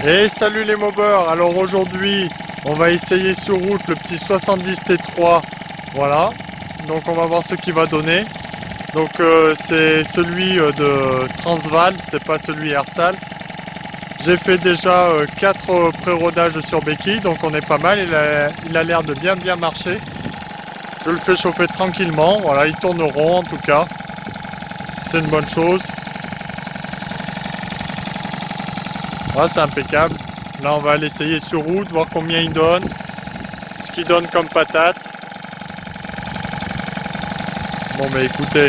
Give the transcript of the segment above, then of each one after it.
Et salut les mobeurs. Alors aujourd'hui on va essayer sur route le petit 70 T3. Voilà, donc on va voir ce qu'il va donner. Donc c'est celui de Transval, c'est pas celui Arsal. J'ai fait déjà 4 pré-rodages sur béquille, donc on est pas mal. Il a l'air de bien marcher. Je le fais chauffer tranquillement, voilà, il tourne rond en tout cas. C'est une bonne chose. Voilà, c'est impeccable. Là on va l'essayer sur route, voir combien il donne, ce qu'il donne comme patate. Bon bah écoutez,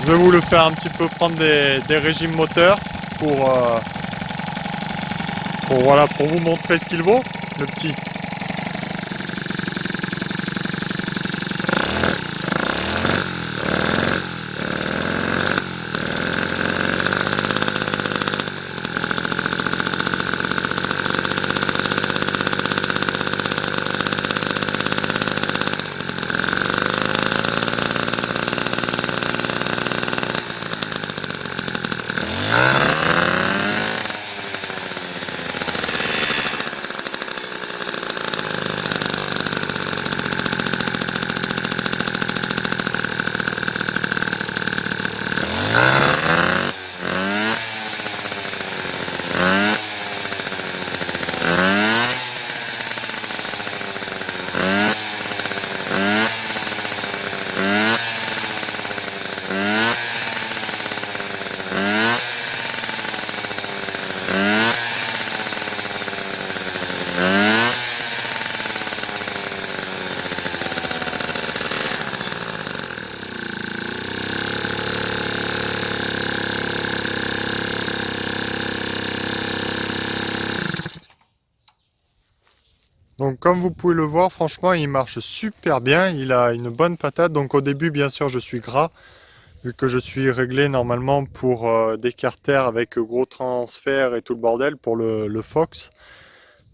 je vais vous le faire un petit peu prendre des régimes moteurs pour vous montrer ce qu'il vaut, le petit. Donc comme vous pouvez le voir, franchement il marche super bien, il a une bonne patate. Donc au début bien sûr je suis gras, vu que je suis réglé normalement pour des carters avec gros transfert et tout le bordel pour le Fox.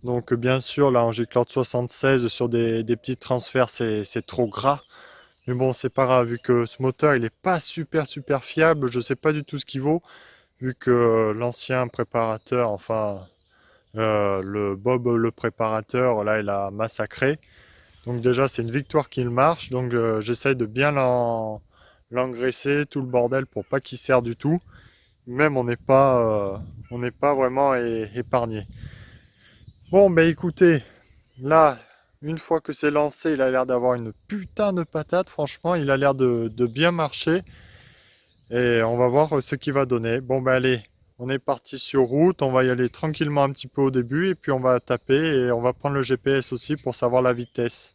Donc bien sûr là en G-Cloud 76 sur des petits transferts c'est trop gras. Mais bon c'est pas grave, vu que ce moteur il est pas super fiable, je sais pas du tout ce qu'il vaut, vu que l'ancien préparateur, enfin le Bob le préparateur, là il a massacré. Donc déjà c'est une victoire qu'il marche, donc j'essaye de bien l'engraisser, tout le bordel pour pas qu'il serre du tout. Même on n'est pas vraiment épargné. Bon bah écoutez, là une fois que c'est lancé, il a l'air d'avoir une putain de patate, franchement il a l'air de bien marcher. Et on va voir ce qu'il va donner. Bon bah allez, on est parti sur route, on va y aller tranquillement un petit peu au début et puis on va taper et on va prendre le GPS aussi pour savoir la vitesse.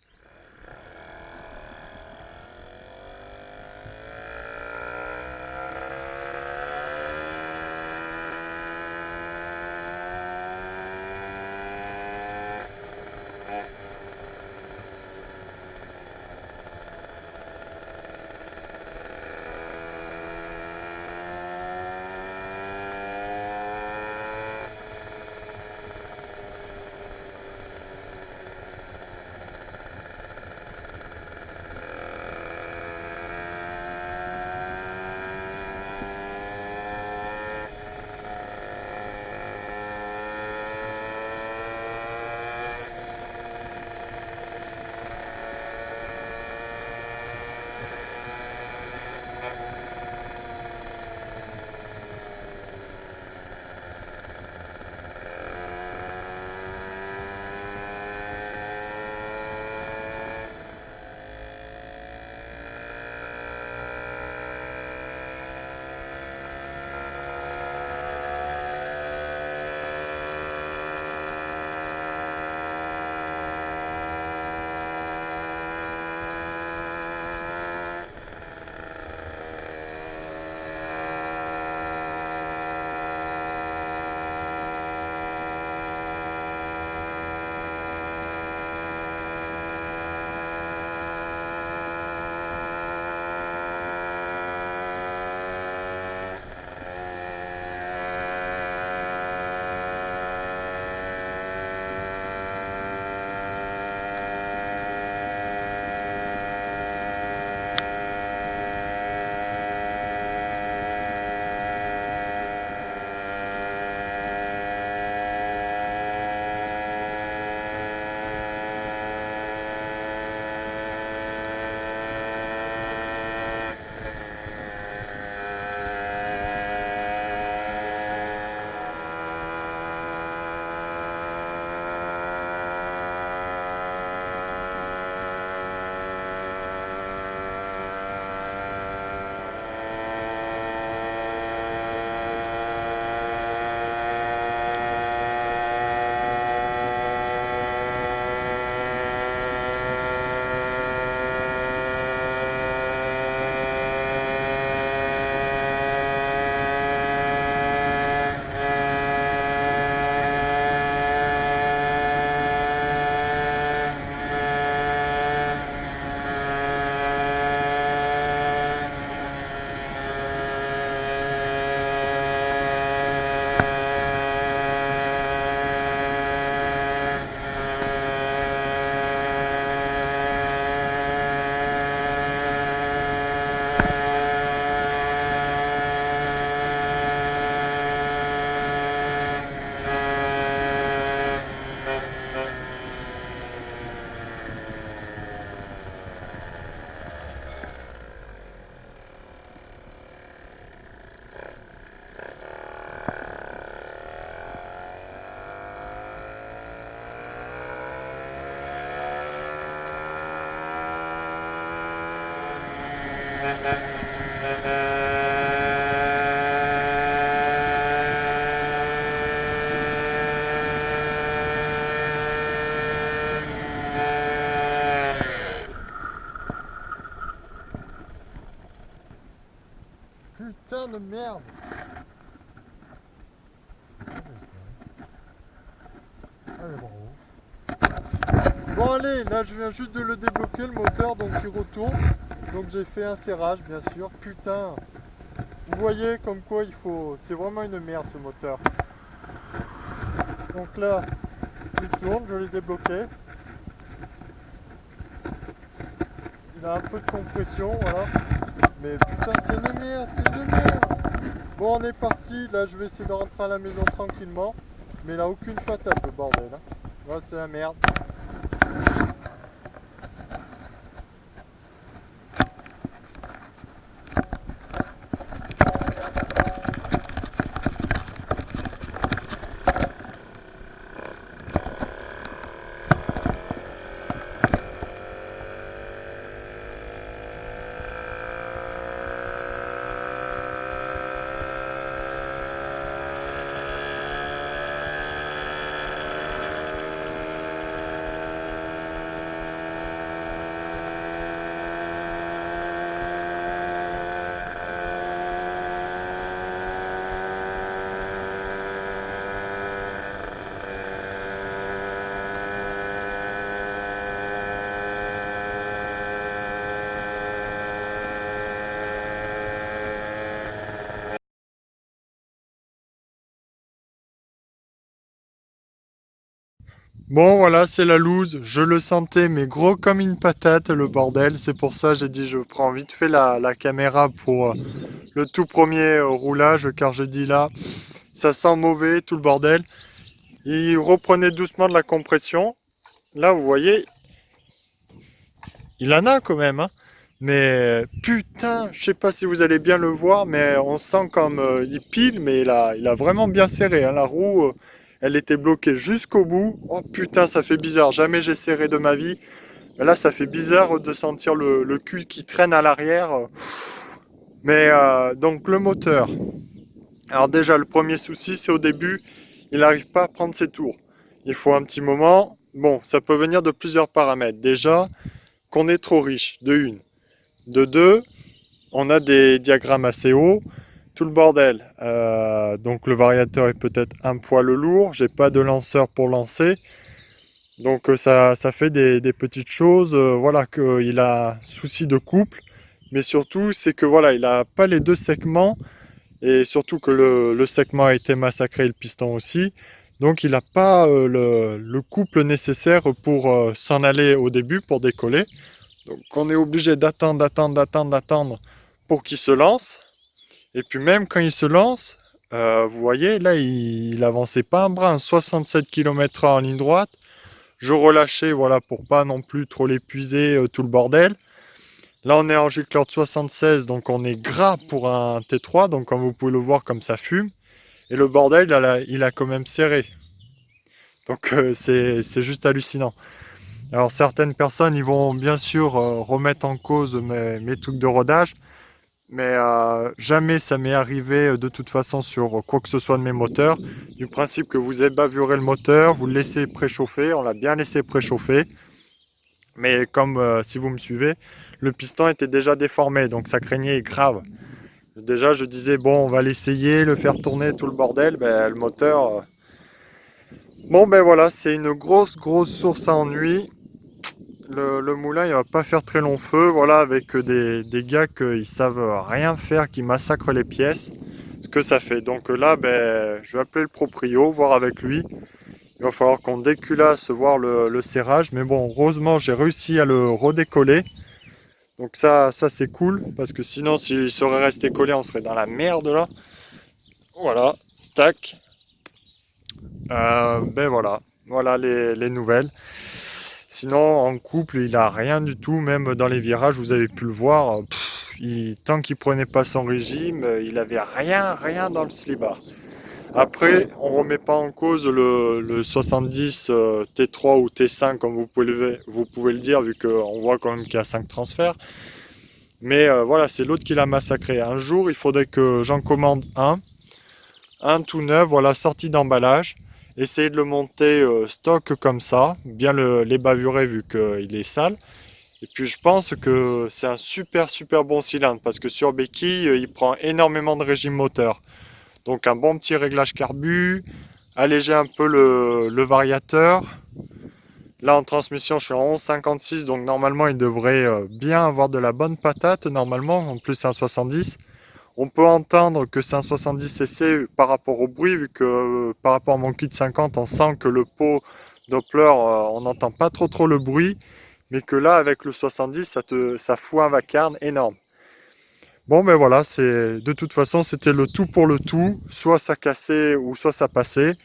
une merde. Allez, bravo. Bon allez, là je viens juste de le débloquer le moteur, donc il retourne. Donc j'ai fait un serrage bien sûr. Putain, vous voyez comme quoi il faut... C'est vraiment une merde ce moteur. Donc là, il tourne, je l'ai débloqué. Il a un peu de compression, voilà. Mais putain, c'est une merde, c'est une merde. Bon, on est parti. Là, je vais essayer de rentrer à la maison tranquillement. Mais il a aucune patate, le bordel. Hein. Là, c'est la merde. Bon voilà, c'est la loose, je le sentais mais gros comme une patate le bordel, c'est pour ça j'ai dit je prends vite fait la caméra pour le tout premier roulage car je dis là, ça sent mauvais tout le bordel. Il reprenait doucement de la compression, là vous voyez, il en a quand même, hein. Mais putain, je sais pas si vous allez bien le voir, mais on sent comme il pile, mais il a vraiment bien serré, hein. La roue, elle était bloquée jusqu'au bout. Oh putain, ça fait bizarre, jamais j'ai serré de ma vie. Mais là, ça fait bizarre de sentir le cul qui traîne à l'arrière. Mais donc le moteur. Alors déjà, le premier souci, c'est au début, il n'arrive pas à prendre ses tours. Il faut un petit moment. Bon, ça peut venir de plusieurs paramètres. Déjà, qu'on est trop riche, de une. De deux, on a des diagrammes assez hauts, tout le bordel. Donc le variateur est peut-être un poil lourd, j'ai pas de lanceur pour lancer. Donc ça fait des petites choses, voilà, qu'il a souci de couple. Mais surtout, c'est que voilà, il a pas les deux segments. Et surtout que le segment a été massacré, le piston aussi. Donc il n'a pas le couple nécessaire pour s'en aller au début, pour décoller. Donc on est obligé d'attendre pour qu'il se lance. Et puis même quand il se lance, vous voyez, là il avançait pas un brin, 67 km/h en ligne droite. Je relâchais, voilà, pour pas non plus trop l'épuiser, tout le bordel. Là on est en G-Cloud 76, donc on est gras pour un T3, donc comme vous pouvez le voir comme ça fume. Et le bordel, il a quand même serré. Donc c'est juste hallucinant. Alors certaines personnes, ils vont bien sûr remettre en cause mes trucs de rodage, mais jamais ça m'est arrivé de toute façon sur quoi que ce soit de mes moteurs. Du principe que vous ébavurez le moteur, vous le laissez préchauffer, on l'a bien laissé préchauffer, mais comme si vous me suivez, le piston était déjà déformé, donc ça craignait grave. Déjà je disais bon on va l'essayer, le faire tourner tout le bordel, ben, le moteur... Bon ben voilà, c'est une grosse source à ennui. Le moulin il va pas faire très long feu, voilà, avec des gars qui savent rien faire, qui massacrent les pièces, ce que ça fait. Donc là, ben, je vais appeler le proprio, voir avec lui. Il va falloir qu'on déculasse, voir le serrage. Mais bon, heureusement, j'ai réussi à le redécoller. Donc ça c'est cool, parce que sinon, s'il serait resté collé, on serait dans la merde là. Voilà, tac. Ben voilà, voilà les nouvelles. Sinon, en couple, il a rien du tout, même dans les virages, vous avez pu le voir. Tant qu'il prenait pas son régime, il avait rien dans le slibard. Après, on remet pas en cause le 70 T3 ou T5, comme vous pouvez le dire, vu qu'on voit quand même qu'il y a 5 transferts. Mais voilà, c'est l'autre qui l'a massacré. Un jour, il faudrait que j'en commande un tout neuf, voilà, sorti d'emballage. Essayer de le monter stock comme ça, bien les bavurer vu qu'il est sale. Et puis je pense que c'est un super bon cylindre parce que sur béquille, il prend énormément de régime moteur. Donc un bon petit réglage carbu, alléger un peu le variateur. Là en transmission je suis en 11,56 donc normalement il devrait bien avoir de la bonne patate normalement, en plus c'est un 70. On peut entendre que c'est un 70 cc par rapport au bruit, vu que par rapport à mon kit 50, on sent que le pot Doppler, on n'entend pas trop le bruit, mais que là, avec le 70, ça fout un vacarme énorme. Bon, ben voilà, de toute façon, c'était le tout pour le tout. Soit ça cassait ou soit ça passait.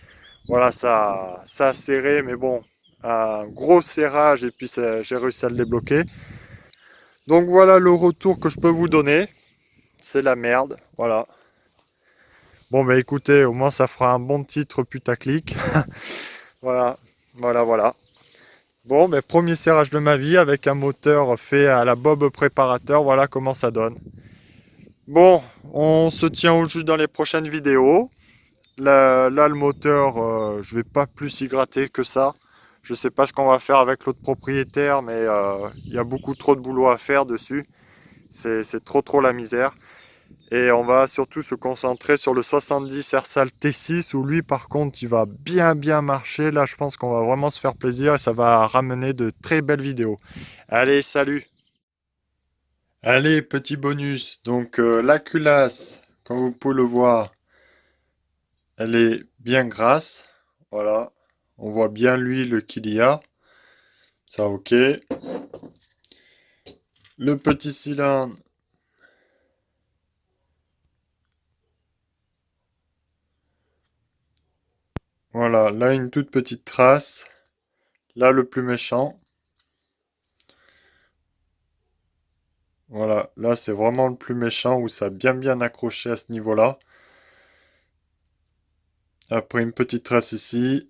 Voilà, ça a serré, mais bon, un gros serrage et puis j'ai réussi à le débloquer. Donc voilà le retour que je peux vous donner. C'est la merde, voilà. Bon, bah écoutez, au moins ça fera un bon titre putaclic. Voilà, voilà. Bon, bah, premier serrage de ma vie avec un moteur fait à la bob préparateur. Voilà comment ça donne. Bon, on se tient au jus dans les prochaines vidéos. Là, le moteur, je vais pas plus y gratter que ça. Je sais pas ce qu'on va faire avec l'autre propriétaire, mais il y a beaucoup trop de boulot à faire dessus. C'est trop la misère. Et on va surtout se concentrer sur le 70 Ersal T6 où lui par contre il va bien marcher. Là je pense qu'on va vraiment se faire plaisir et ça va ramener de très belles vidéos. Allez, salut! Allez, petit bonus. Donc la culasse, comme vous pouvez le voir, elle est bien grasse. Voilà. On voit bien l'huile qu'il y a. Ça ok. Le petit cylindre. Voilà, là une toute petite trace. Là le plus méchant. Voilà, là c'est vraiment le plus méchant où ça a bien accroché à ce niveau-là. Après une petite trace ici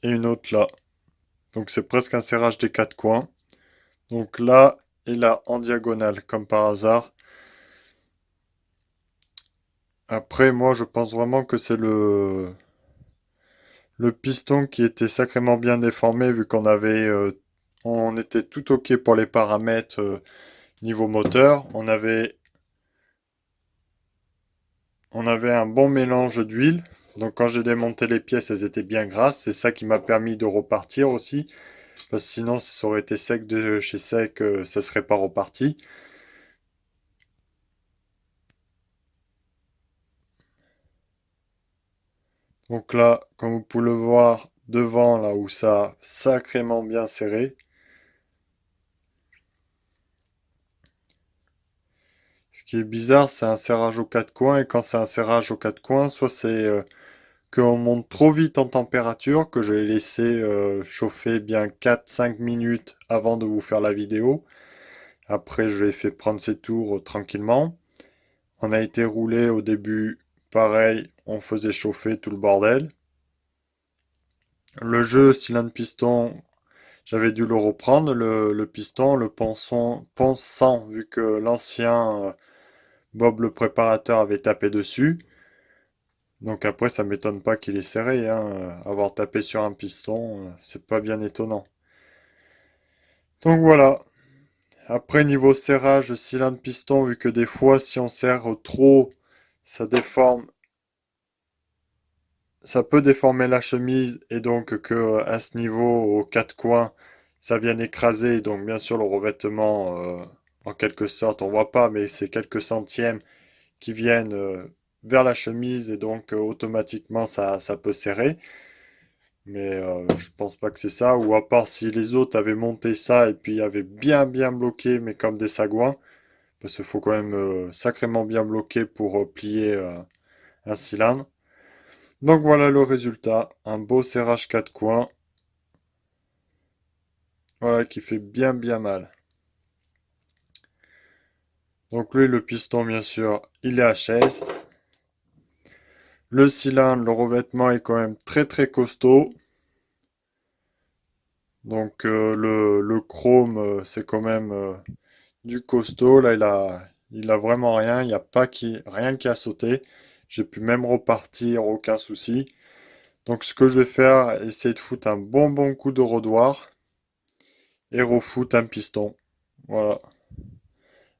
et une autre là. Donc c'est presque un serrage des quatre coins. Donc là et là en diagonale comme par hasard. Après moi je pense vraiment que c'est le piston qui était sacrément bien déformé vu qu'on avait on était tout ok pour les paramètres niveau moteur. On avait un bon mélange d'huile. Donc quand j'ai démonté les pièces, elles étaient bien grasses. C'est ça qui m'a permis de repartir aussi. Parce que sinon, si ça aurait été sec de chez sec, ça serait pas reparti. Donc là, comme vous pouvez le voir devant, là où ça a sacrément bien serré. Ce qui est bizarre, c'est un serrage aux quatre coins. Et quand c'est un serrage aux quatre coins, soit c'est qu'on monte trop vite en température, que je l'ai laissé chauffer bien 4-5 minutes avant de vous faire la vidéo. Après, je l'ai fait prendre ses tours tranquillement. On a été roulé au début, pareil, on faisait chauffer tout le bordel. Le jeu cylindre-piston, j'avais dû le reprendre, le piston, le pensant, vu que l'ancien Bob le préparateur avait tapé dessus. Donc après, ça m'étonne pas qu'il est serré, hein. Avoir tapé sur un piston, c'est pas bien étonnant. Donc voilà. Après, niveau serrage, cylindre-piston, vu que des fois, si on serre trop, ça déforme, ça peut déformer la chemise et donc que à ce niveau, aux quatre coins, ça vienne écraser. Donc bien sûr, le revêtement, en quelque sorte, on voit pas, mais c'est quelques centièmes qui viennent vers la chemise et donc automatiquement, ça peut serrer. Mais je pense pas que c'est ça. Ou à part si les autres avaient monté ça et puis avaient bien bloqué, mais comme des sagouins. Parce qu'il faut quand même sacrément bien bloquer pour plier un cylindre. Donc voilà le résultat. Un beau serrage quatre coins. Voilà, qui fait bien mal. Donc lui, le piston, bien sûr, il est HS. Le cylindre, le revêtement est quand même très costaud. Donc le chrome, c'est quand même du costaud. Là, il a vraiment rien. Il n'y a pas rien qui a sauté. J'ai pu même repartir, aucun souci. Donc ce que je vais faire, essayer de foutre un bon coup de rodoir. et refoute un piston. Voilà.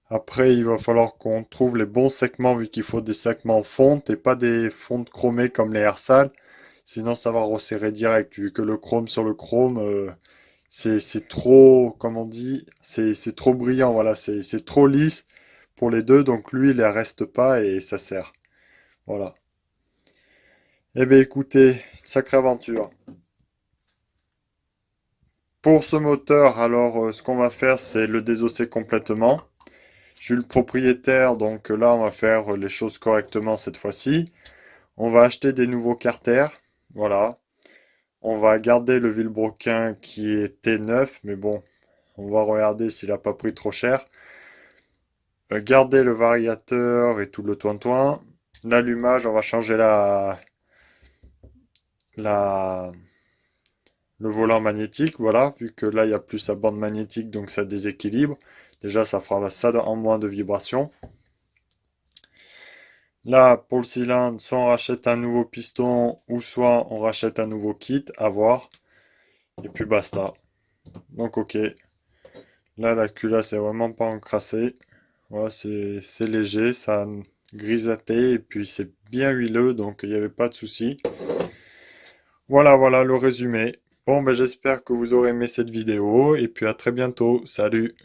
Après, il va falloir qu'on trouve les bons segments vu qu'il faut des segments fonte et pas des fontes chromées comme les Airsalle. Sinon, ça va resserrer direct vu que le chrome sur le chrome, c'est trop, comme on dit, c'est trop brillant. Voilà, c'est trop lisse pour les deux. Donc lui, il ne reste pas et ça sert. Voilà. Eh bien, écoutez, sacrée aventure. Pour ce moteur, alors, ce qu'on va faire, c'est le désosser complètement. Je suis le propriétaire, donc là, on va faire les choses correctement cette fois-ci. On va acheter des nouveaux carters. Voilà. On va garder le vilebrequin qui était neuf, mais bon, on va regarder s'il n'a pas pris trop cher. Garder le variateur et tout le toin-toin. L'allumage, on va changer la, le volant magnétique, voilà, vu que là, il n'y a plus sa bande magnétique, donc ça déséquilibre. Déjà, ça fera ça en moins de vibrations. Là, pour le cylindre, soit on rachète un nouveau piston, ou soit on rachète un nouveau kit, à voir. Et puis basta. Donc ok. Là, la culasse est vraiment pas encrassée. Voilà, c'est léger, ça a grisâté, et puis c'est bien huileux, donc il n'y avait pas de souci. Voilà, voilà le résumé. Bon, ben j'espère que vous aurez aimé cette vidéo, et puis à très bientôt. Salut!